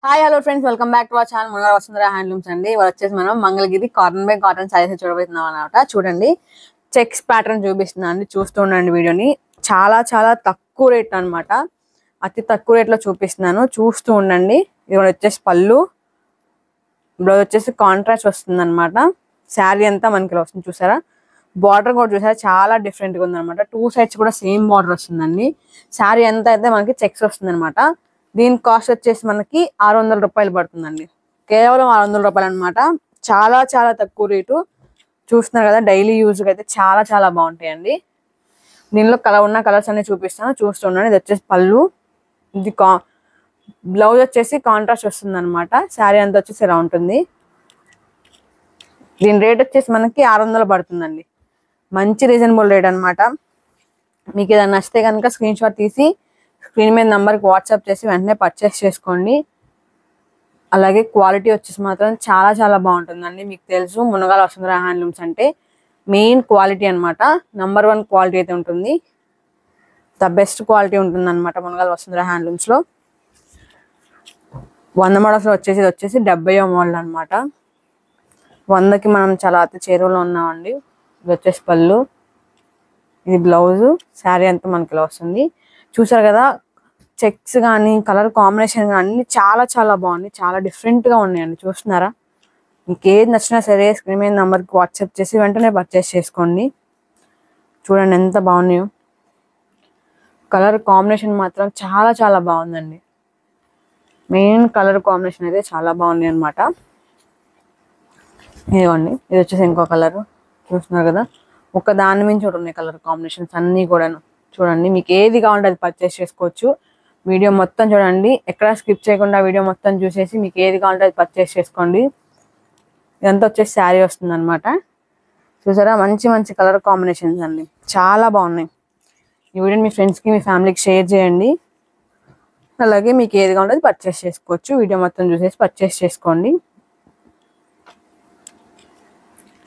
Hi hello friends, welcome back to our channel మన Vasundhara handlooms అండి. ఇవాళ వచ్చేసి మనం Mangalagiri cotton by cotton saris చూడబోతున్నాం అనమాట. చూడండి, చెక్స్ ప్యాటర్న్ చూపిస్తున్నాను అండి, చూస్తూ ఉండండి వీడియోని. చాలా చాలా తక్కువ రేట్ అనమాట, అతి తక్కువ రేట్లో చూపిస్తున్నాను, చూస్తూ ఉండండి. ఇది వచ్చేసి పళ్ళు, బ్లౌజ్ వచ్చేసి కాంట్రాస్ట్ వస్తుంది అనమాట. శారీ అంతా మనకి ఇలా వస్తుంది, చూసారా? బార్డర్ కూడా చూసారా, చాలా డిఫరెంట్గా ఉందన్నమాట. టూ సైడ్స్ కూడా సేమ్ బార్డర్ వస్తుందండి. శారీ అంతా అయితే మనకి చెక్స్ వస్తుంది అనమాట. దీని కాస్ట్ వచ్చేసి మనకి 600 రూపాయలు పడుతుందండి, కేవలం 600 రూపాయలు అనమాట. చాలా చాలా తక్కువ రేటు. చూస్తున్నారు కదా, డైలీ యూజ్ అయితే చాలా చాలా బాగుంటాయండి. దీనిలో ఉన్న కలర్స్ అన్ని చూపిస్తాను, చూస్తున్నాను. ఇది వచ్చేసి పళ్ళు, ఇది బ్లౌజ్ వచ్చేసి కాంట్రాస్ట్ వస్తుంది అనమాట. శారీ అంతా వచ్చేసి ఇలా ఉంటుంది. దీని రేట్ వచ్చేసి మనకి 600 పడుతుందండి. మంచి రీజనబుల్ రేట్ అనమాట. మీకు ఏదైనా నచ్చితే కనుక స్క్రీన్ షాట్ తీసి స్క్రీన్ మీద నెంబర్కి వాట్సాప్ చేసి వెంటనే పర్చేస్ చేసుకోండి. అలాగే క్వాలిటీ వచ్చేసి మాత్రం చాలా చాలా బాగుంటుందండి. మీకు తెలుసు, మునగాల వసుంధర హ్యాండ్లూమ్స్ అంటే మెయిన్ క్వాలిటీ అనమాట. నంబర్ 1 క్వాలిటీ అయితే ఉంటుంది, ద బెస్ట్ క్వాలిటీ ఉంటుంది అనమాట మునగాల వసుంధర హ్యాండ్లూమ్స్లో. 100 మోడల్స్లో వచ్చేసి 70వ మోడల్ అనమాట. 100కి మనం చాలా అతి చేరువలో ఉన్నామండి. ఇది వచ్చేసి పళ్ళు, ఇది బ్లౌజు, శారీ అంతా మనకి ఇలా వస్తుంది. చూసారు కదా, చెక్స్ కానీ కలర్ కాంబినేషన్ కానీ అన్ని చాలా చాలా బాగున్నాయి, చాలా డిఫరెంట్గా ఉన్నాయండి. చూస్తున్నారా? మీకు ఏది నచ్చినా సరే స్క్రీన్ మీద నెంబర్కి వాట్సాప్ చేసి వెంటనే పర్చేస్ చేసుకోండి. చూడండి ఎంత బాగున్నాయో. కలర్ కాంబినేషన్ మాత్రం చాలా చాలా బాగుందండి. మెయిన్ కలర్ కాంబినేషన్ అయితే చాలా బాగుంది అనమాట. ఇదిగోండి, ఇది వచ్చేసి ఇంకో కలర్. చూస్తున్నారు కదా, ఒక దాని మించి ఒకటి ఉన్నాయి కలర్ కాంబినేషన్స్ అన్నీ కూడాను. చూడండి, మీకు ఏది కావాలంటే అది పర్చేస్ చేసుకోవచ్చు. వీడియో మొత్తం చూడండి, ఎక్కడ స్కిప్ చేయకుండా వీడియో మొత్తం చూసేసి మీకు ఏది కావాలంటే అది పర్చేస్ చేసుకోండి. ఇదంతా వచ్చేసి శారీ వస్తుంది అనమాట. చూసారా, మంచి మంచి కలర్ కాంబినేషన్స్ అండి, చాలా బాగున్నాయి. ఈ వీడియోని మీ ఫ్రెండ్స్కి మీ ఫ్యామిలీకి షేర్ చేయండి. అలాగే మీకు ఏది కావాలంటే అది పర్చేస్ చేసుకోవచ్చు. వీడియో మొత్తం చూసేసి పర్చేస్ చేసుకోండి.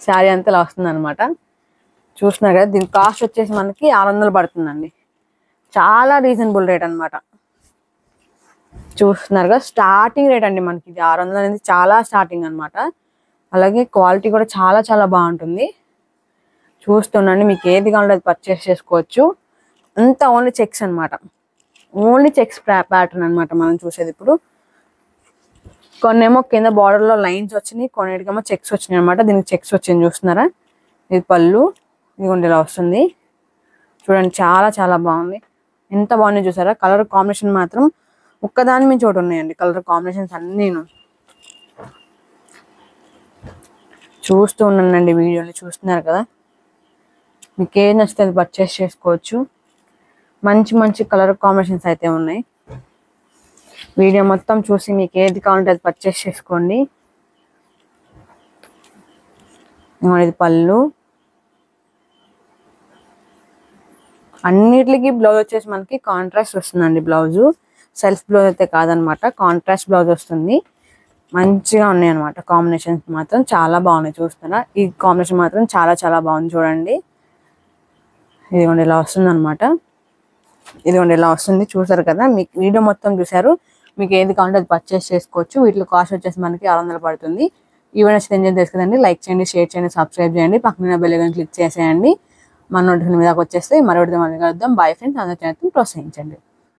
శారీ అంతా ఇలా వస్తుంది అనమాట. చూస్తున్నారు కదా, దీని కాస్ట్ వచ్చేసి మనకి 600 పడుతుందండి. చాలా రీజనబుల్ రేట్ అనమాట. చూస్తున్నారు కదా, స్టార్టింగ్ రేట్ అండి మనకి. ఇది 600 అనేది చాలా స్టార్టింగ్ అనమాట. అలాగే క్వాలిటీ కూడా చాలా చాలా బాగుంటుంది. చూస్తున్నాండి, మీకు ఏది కావాలంటే అది పర్చేస్ చేసుకోవచ్చు. అంతా ఓన్లీ చెక్స్ అనమాట, ఓన్లీ చెక్స్ ప్యాటర్న్ అనమాట మనం చూసేది. ఇప్పుడు కొన్నేమో కింద బార్డర్లో లైన్స్ వచ్చినాయి, కొన్నిటికేమో చెక్స్ వచ్చినాయి అనమాట. దీనికి చెక్స్ వచ్చింది, చూస్తున్నారా? ఇది పళ్ళు, ఇదిగోండి ఇలా వస్తుంది. చూడండి, చాలా చాలా బాగుంది. ఎంత బాగుంది చూసారా? కలర్ కాంబినేషన్ మాత్రం ఒక్కదాని మించి ఒకటి ఉన్నాయండి, కలర్ కాంబినేషన్స్ అన్నీను. చూస్తూ ఉన్నానండి వీడియోని, చూస్తున్నారు కదా. మీకు ఏది నచ్చితే అది పర్చేస్ చేసుకోవచ్చు. మంచి మంచి కలర్ కాంబినేషన్స్ అయితే ఉన్నాయి. వీడియో మొత్తం చూసి మీకు ఏది కావాలంటే అది పర్చేస్ చేసుకోండి. ఇది పళ్ళు, అన్నిటికి బ్లౌజ్ వచ్చేసి మనకి కాంట్రాస్ట్ వస్తుందండి. బ్లౌజు సెల్ఫ్ బ్లౌజ్ అయితే కాదనమాట, కాంట్రాస్ట్ బ్లౌజ్ వస్తుంది. మంచిగా ఉన్నాయి అనమాట. కాంబినేషన్స్ మాత్రం చాలా బాగున్నాయి. చూస్తున్నా, ఈ కాంబినేషన్ మాత్రం చాలా చాలా బాగుంది. చూడండి, ఇదిగోండి ఇలా వస్తుంది అనమాట. ఇదిగోండి ఇలా వస్తుంది, చూసారు కదా. మీకు వీడియో మొత్తం చూసారు, మీకు ఏది కావాలంటే అది పర్చేస్ చేసుకోవచ్చు. వీటిలో కాస్ట్ వచ్చేసి మనకి 600 పడుతుంది. ఈవెన్ ఎంజాయ్ చేసుకుందండి. లైక్ చేయండి, షేర్ చేయండి, సబ్స్క్రైబ్ చేయండి, పక్కన బెల్ ఐకాన్ క్లిక్ చేసేయండి. మన నోటిఫికేషన్ మీద వచ్చేస్తే మరొకటి మళ్ళీ కలుద్దాం. బాయ్ ఫ్రెండ్స్, అందరూ ప్రోత్సహించండి.